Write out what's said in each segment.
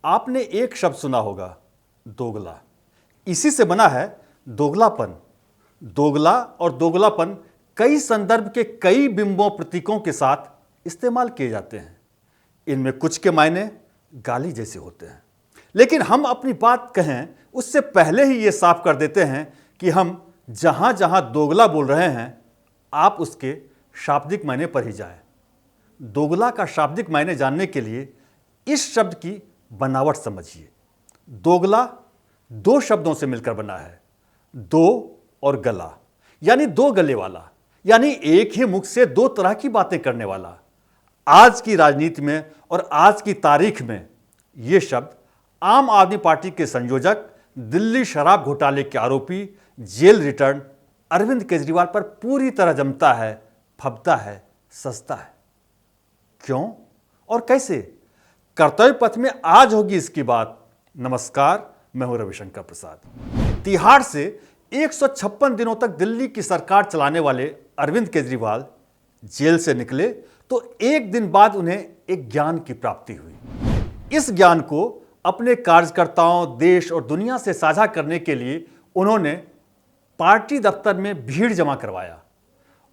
आपने एक शब्द सुना होगा, दोगला। इसी से बना है दोगलापन। दोगला और दोगलापन कई संदर्भ के कई बिंबों प्रतीकों के साथ इस्तेमाल किए जाते हैं। इनमें कुछ के मायने गाली जैसे होते हैं, लेकिन हम अपनी बात कहें उससे पहले ही ये साफ कर देते हैं कि हम जहां जहां दोगला बोल रहे हैं आप उसके शाब्दिक मायने पर ही जाएं। दोगला का शाब्दिक मायने जानने के लिए इस शब्द की बनावट समझिए। दोगला दो शब्दों से मिलकर बना है, दो और गला, यानी दो गले वाला, यानी एक ही मुख से दो तरह की बातें करने वाला। आज की राजनीति में और आज की तारीख में यह शब्द आम आदमी पार्टी के संयोजक, दिल्ली शराब घोटाले के आरोपी, जेल रिटर्न अरविंद केजरीवाल पर पूरी तरह जमता है, फबता है, सजता है। क्यों और कैसे? कर्तव्य पथ में आज होगी इसकी बात। नमस्कार, मैं हूं रविशंकर प्रसाद। तिहाड़ से 156 दिनों तक दिल्ली की सरकार चलाने वाले अरविंद केजरीवाल जेल से निकले तो एक दिन बाद उन्हें एक ज्ञान की प्राप्ति हुई। इस ज्ञान को अपने कार्यकर्ताओं, देश और दुनिया से साझा करने के लिए उन्होंने पार्टी दफ्तर में भीड़ जमा करवाया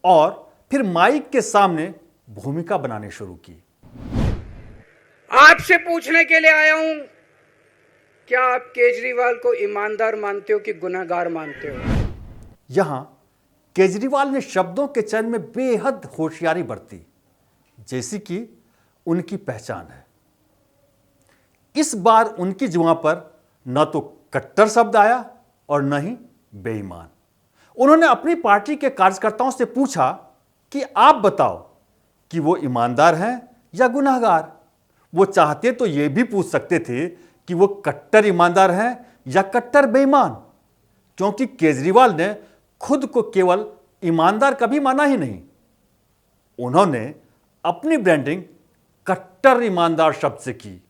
और फिर माइक के सामने भूमिका बनानी शुरू की। आपसे पूछने के लिए आया हूं, क्या आप केजरीवाल को ईमानदार मानते हो कि गुनहगार मानते हो? यहां केजरीवाल ने शब्दों के चयन में बेहद होशियारी बरती, जैसी कि उनकी पहचान है। इस बार उनकी जुबान पर न तो कट्टर शब्द आया और न ही बेईमान। उन्होंने अपनी पार्टी के कार्यकर्ताओं से पूछा कि आप बताओ कि वो ईमानदार हैं या गुनहगार। वो चाहते तो ये भी पूछ सकते थे कि वो कट्टर ईमानदार हैं या कट्टर बेईमान, क्योंकि केजरीवाल ने खुद को केवल ईमानदार कभी माना ही नहीं। उन्होंने अपनी ब्रांडिंग कट्टर ईमानदार शब्द से की।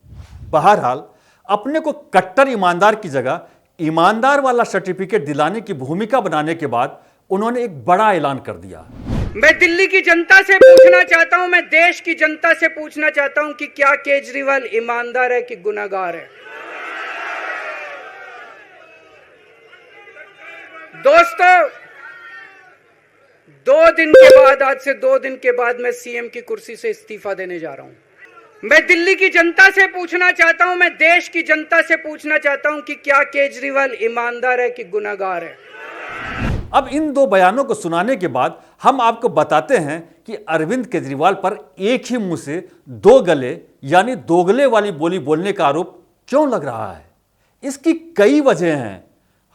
बहरहाल अपने को कट्टर ईमानदार की जगह ईमानदार वाला सर्टिफिकेट दिलाने की भूमिका बनाने के बाद उन्होंने एक बड़ा ऐलान कर दिया। मैं दिल्ली की जनता से पूछना चाहता हूं, मैं देश की जनता से पूछना चाहता हूं कि क्या केजरीवाल ईमानदार है कि गुनहगार है? दोस्तों, 2 दिन के बाद, आज से 2 दिन के बाद मैं सीएम की कुर्सी से इस्तीफा देने जा रहा हूं। मैं दिल्ली की जनता से पूछना चाहता हूं, मैं देश की जनता से पूछना चाहता हूं कि क्या केजरीवाल ईमानदार है कि गुनहगार है? अब इन दो बयानों को सुनाने के बाद हम आपको बताते हैं कि अरविंद केजरीवाल पर एक ही मुंह से दो गले यानी दोगले वाली बोली बोलने का आरोप क्यों लग रहा है। इसकी कई वजह हैं।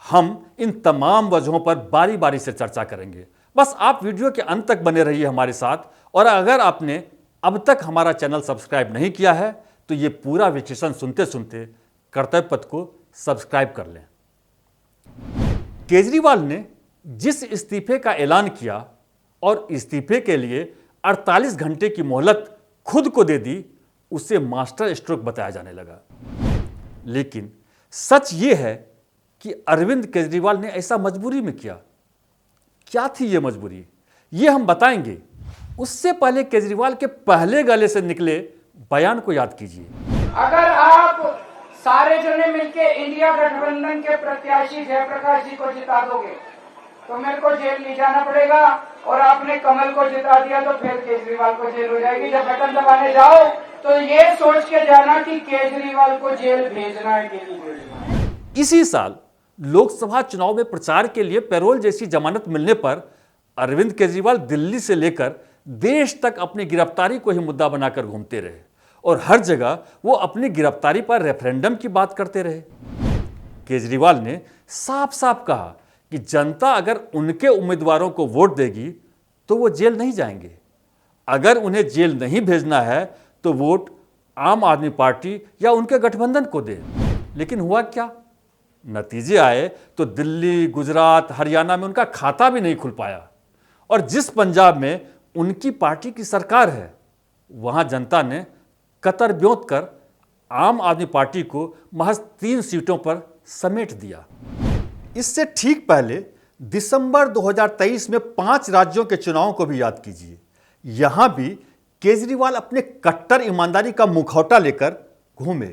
हम इन तमाम वजहों पर बारी बारी से चर्चा करेंगे। बस आप वीडियो के अंत तक बने रहिए हमारे साथ, और अगर आपने अब तक हमारा चैनल सब्सक्राइब नहीं किया है तो ये पूरा विश्लेषण सुनते सुनते कर्तव्य पथ को सब्सक्राइब कर लें। केजरीवाल ने जिस इस्तीफे का ऐलान किया और इस्तीफे के लिए 48 घंटे की मोहलत खुद को दे दी, उसे मास्टर स्ट्रोक बताया जाने लगा। लेकिन सच ये है कि अरविंद केजरीवाल ने ऐसा मजबूरी में किया। क्या थी ये मजबूरी, ये हम बताएंगे। उससे पहले केजरीवाल के पहले गले से निकले बयान को याद कीजिए। अगर आप सारे जने मिलके इंडिया गठबंधन के प्रत्याशी जयप्रकाश जी को जिता दोगे तो मेरे को जेल नहीं जाना पड़ेगा, और आपने कमल को जिता दिया तो फिर केजरीवाल को जेल हो जाएगी। जब बटन दबाने जाओ तो ये सोच के जाना कि केजरीवाल को जेल भेजना है कि नहीं भेजना है। इसी साल लोकसभा चुनाव में प्रचार के लिए पैरोल जैसी जमानत मिलने पर अरविंद केजरीवाल दिल्ली से लेकर देश तक अपनी गिरफ्तारी को ही मुद्दा बनाकर घूमते रहे, और हर जगह वो अपनी गिरफ्तारी पर रेफरेंडम की बात करते रहे। केजरीवाल ने साफ साफ कहा कि जनता अगर उनके उम्मीदवारों को वोट देगी तो वो जेल नहीं जाएंगे। अगर उन्हें जेल नहीं भेजना है तो वोट आम आदमी पार्टी या उनके गठबंधन को दे। लेकिन हुआ क्या? नतीजे आए तो दिल्ली, गुजरात, हरियाणा में उनका खाता भी नहीं खुल पाया, और जिस पंजाब में उनकी पार्टी की सरकार है वहां जनता ने कतर ब्योत कर आम आदमी पार्टी को महज 3 सीटों पर समेट दिया। इससे ठीक पहले दिसंबर 2023 में 5 राज्यों के चुनावों को भी याद कीजिए। यहां भी केजरीवाल अपने कट्टर ईमानदारी का मुखौटा लेकर घूमे,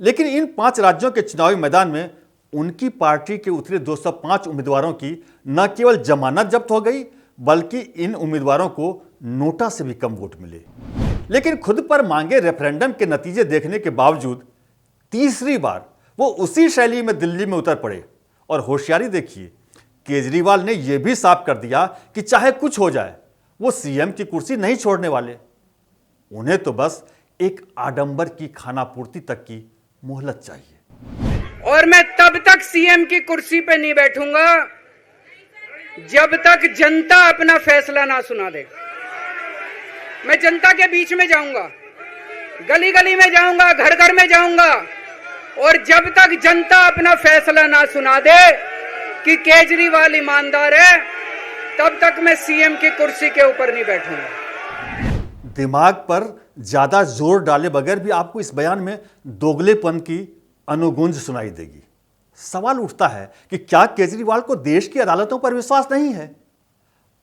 लेकिन इन 5 राज्यों के चुनावी मैदान में उनकी पार्टी के उतरे 205 उम्मीदवारों की न केवल जमानत जब्त हो गई, बल्कि इन उम्मीदवारों को नोटा से भी कम वोट मिले। लेकिन खुद पर मांगे रेफरेंडम के नतीजे देखने के बावजूद तीसरी बार वो उसी शैली में दिल्ली में उतर पड़े। और होशियारी देखिए, केजरीवाल ने यह भी साफ कर दिया कि चाहे कुछ हो जाए वो सीएम की कुर्सी नहीं छोड़ने वाले। उन्हें तो बस एक आडंबर की खानापूर्ति तक की मोहलत चाहिए। और मैं तब तक सीएम की कुर्सी पे नहीं बैठूंगा जब तक जनता अपना फैसला ना सुना दे। मैं जनता के बीच में जाऊंगा, गली गली में जाऊंगा, घर घर में जाऊंगा, और जब तक जनता अपना फैसला ना सुना दे कि केजरीवाल ईमानदार है, तब तक मैं सीएम की कुर्सी के ऊपर नहीं बैठूंगा। दिमाग पर ज्यादा जोर डाले बगैर भी आपको इस बयान में दोगलेपन की अनुगूंज सुनाई देगी। सवाल उठता है कि क्या केजरीवाल को देश की अदालतों पर विश्वास नहीं है?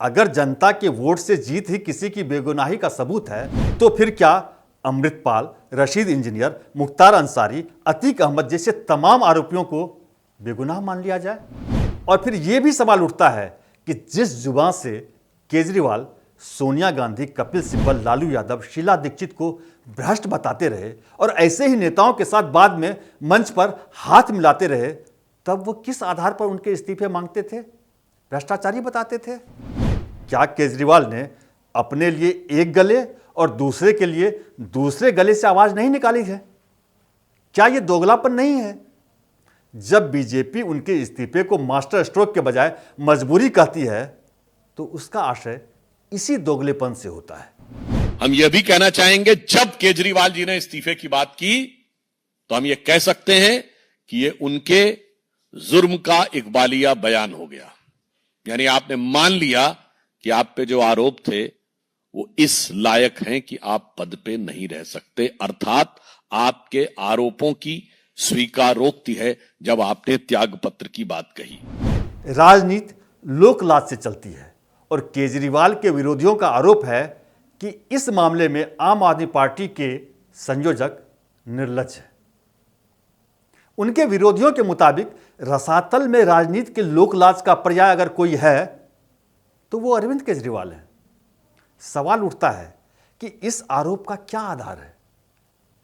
अगर जनता के वोट से जीत ही किसी की बेगुनाही का सबूत है, तो फिर क्या अमृतपाल, रशीद इंजीनियर, मुख्तार अंसारी, अतीक अहमद जैसे तमाम आरोपियों को बेगुनाह मान लिया जाए? और फिर यह भी सवाल उठता है कि जिस जुबान से केजरीवाल सोनिया गांधी, कपिल सिब्बल, लालू यादव, शीला दीक्षित को भ्रष्ट बताते रहे और ऐसे ही नेताओं के साथ बाद में मंच पर हाथ मिलाते रहे, तब वो किस आधार पर उनके इस्तीफे मांगते थे, भ्रष्टाचारी बताते थे? क्या केजरीवाल ने अपने लिए एक गले और दूसरे के लिए दूसरे गले से आवाज नहीं निकाली है? क्या यह दोगलापन नहीं है? जब बीजेपी उनके इस्तीफे को मास्टर स्ट्रोक के बजाय मजबूरी कहती है, तो उसका आशय इसी दोगलेपन से होता है। हम यह भी कहना चाहेंगे, जब केजरीवाल जी ने इस्तीफे की बात की तो हम यह कह सकते हैं कि यह उनके जुर्म का इकबालिया बयान हो गया। यानी आपने मान लिया कि आप पे जो आरोप थे वो इस लायक हैं कि आप पद पे नहीं रह सकते, अर्थात आपके आरोपों की स्वीकारोक्ति है जब आपने त्याग पत्र की बात कही। राजनीति लोकलाज से चलती है और केजरीवाल के विरोधियों का आरोप है कि इस मामले में आम आदमी पार्टी के संयोजक निर्लज हैं। उनके विरोधियों के मुताबिक रसातल में राजनीति के लोकलाज का पर्याय अगर कोई है तो वो अरविंद केजरीवाल हैं। सवाल उठता है कि इस आरोप का क्या आधार है?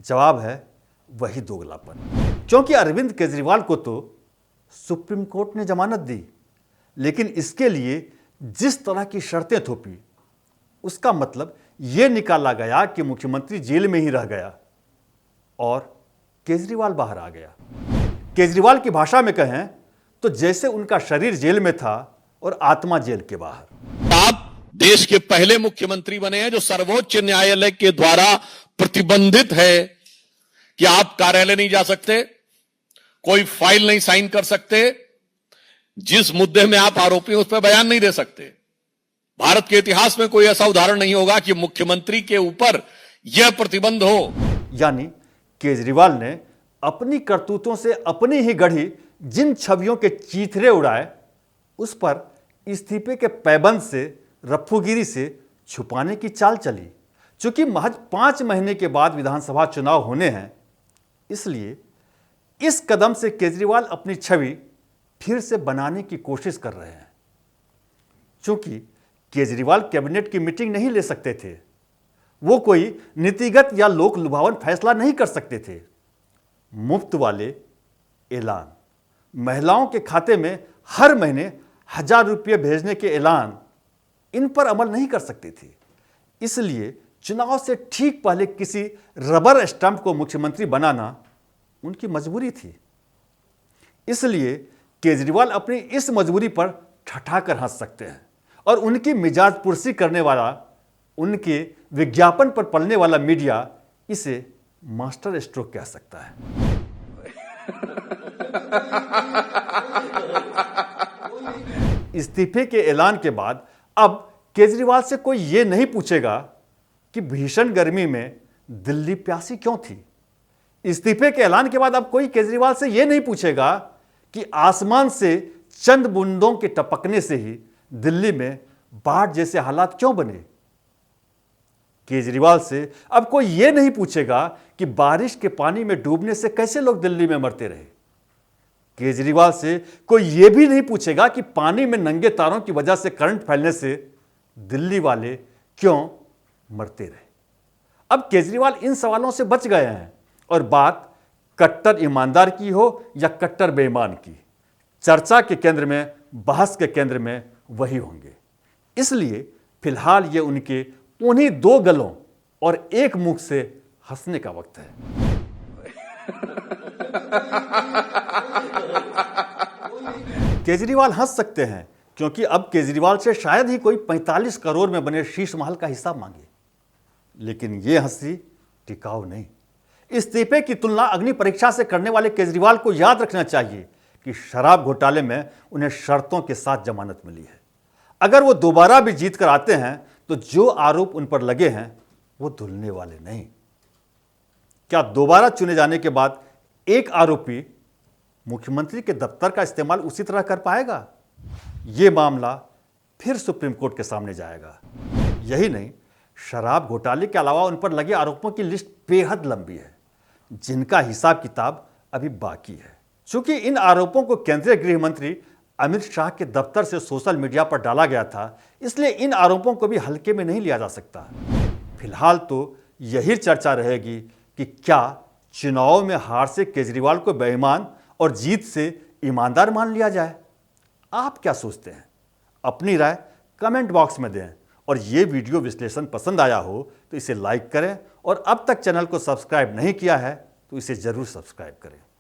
जवाब है वही दोगलापन। क्योंकि अरविंद केजरीवाल को तो सुप्रीम कोर्ट ने जमानत दी, लेकिन इसके लिए जिस तरह की शर्तें थोपी, उसका मतलब यह निकाला गया कि मुख्यमंत्री जेल में ही रह गया और केजरीवाल बाहर आ गया। केजरीवाल की भाषा में कहें तो जैसे उनका शरीर जेल में था और आत्मा जेल के बाहर। आप देश के पहले मुख्यमंत्री बने हैं जो सर्वोच्च न्यायालय के द्वारा प्रतिबंधित है कि आप कार्यालय नहीं जा सकते, कोई फाइल नहीं साइन कर सकते, जिस मुद्दे में आप आरोपी हैं उस पर बयान नहीं दे सकते। भारत के इतिहास में कोई ऐसा उदाहरण नहीं होगा कि मुख्यमंत्री के ऊपर यह प्रतिबंध हो। यानी केजरीवाल ने अपनी करतूतों से अपनी ही गढ़ी जिन छवियों के चीथड़े उड़ाए, उस पर इस्तीफे के पैबंद से, रफ्फूगिरी से छुपाने की चाल चली। चूंकि महज 5 महीने के बाद विधानसभा चुनाव होने हैं, इसलिए इस कदम से केजरीवाल अपनी छवि फिर से बनाने की कोशिश कर रहे हैं। चूंकि केजरीवाल कैबिनेट की मीटिंग नहीं ले सकते थे, वो कोई नीतिगत या लोक लुभावन फैसला नहीं कर सकते थे। मुफ्त वाले ऐलान, महिलाओं के खाते में हर महीने 1000 रुपये भेजने के ऐलान, इन पर अमल नहीं कर सकते थे। इसलिए चुनाव से ठीक पहले किसी रबर स्टंप को मुख्यमंत्री बनाना उनकी मजबूरी थी। इसलिए केजरीवाल अपनी इस मजबूरी पर ठठाकर हंस सकते हैं और उनकी मिजाज पुरसी करने वाला, उनके विज्ञापन पर पलने वाला मीडिया इसे मास्टर स्ट्रोक कह सकता है। इस्तीफे के ऐलान के बाद अब केजरीवाल से कोई यह नहीं पूछेगा कि भीषण गर्मी में दिल्ली प्यासी क्यों थी। इस्तीफे के ऐलान के बाद अब कोई केजरीवाल से यह नहीं पूछेगा कि आसमान से चंद बूंदों के टपकने से ही दिल्ली में बाढ़ जैसे हालात क्यों बने। केजरीवाल से अब कोई यह नहीं पूछेगा कि बारिश के पानी में डूबने से कैसे लोग दिल्ली में मरते रहे। केजरीवाल से कोई यह भी नहीं पूछेगा कि पानी में नंगे तारों की वजह से करंट फैलने से दिल्ली वाले क्यों मरते रहे। अब केजरीवाल इन सवालों से बच गए हैं और बात कट्टर ईमानदार की हो या कट्टर बेईमान की, चर्चा के केंद्र में, बहस के केंद्र में वही होंगे। इसलिए फिलहाल ये उनके उन्हीं दो गलों और एक मुख से हंसने का वक्त है। केजरीवाल हंस सकते हैं क्योंकि अब केजरीवाल से शायद ही कोई 45 करोड़ में बने शीश महल का हिसाब मांगे, लेकिन यह हंसी टिकाऊ नहीं। इस्तीफे की तुलना अग्नि परीक्षा से करने वाले केजरीवाल को याद रखना चाहिए कि शराब घोटाले में उन्हें शर्तों के साथ जमानत मिली है। अगर वो दोबारा भी जीत कर आते हैं तो जो आरोप उन पर लगे हैं वो धुलने वाले नहीं। क्या दोबारा चुने जाने के बाद एक आरोपी मुख्यमंत्री के दफ्तर का इस्तेमाल उसी तरह कर पाएगा? यह मामला फिर सुप्रीम कोर्ट के सामने जाएगा। यही नहीं, शराब घोटाले के अलावा उन पर लगे आरोपों की लिस्ट बेहद लंबी है, जिनका हिसाब किताब अभी बाकी है। चूंकि इन आरोपों को केंद्रीय गृह मंत्री अमित शाह के दफ्तर से सोशल मीडिया पर डाला गया था, इसलिए इन आरोपों को भी हल्के में नहीं लिया जा सकता। फिलहाल तो यही चर्चा रहेगी कि क्या चुनाव में हार से केजरीवाल को बेईमान और जीत से ईमानदार मान लिया जाए। आप क्या सोचते हैं? अपनी राय कमेंट बॉक्स में दें और ये वीडियो विश्लेषण पसंद आया हो तो इसे लाइक करें और अब तक चैनल को सब्सक्राइब नहीं किया है तो इसे जरूर सब्सक्राइब करें।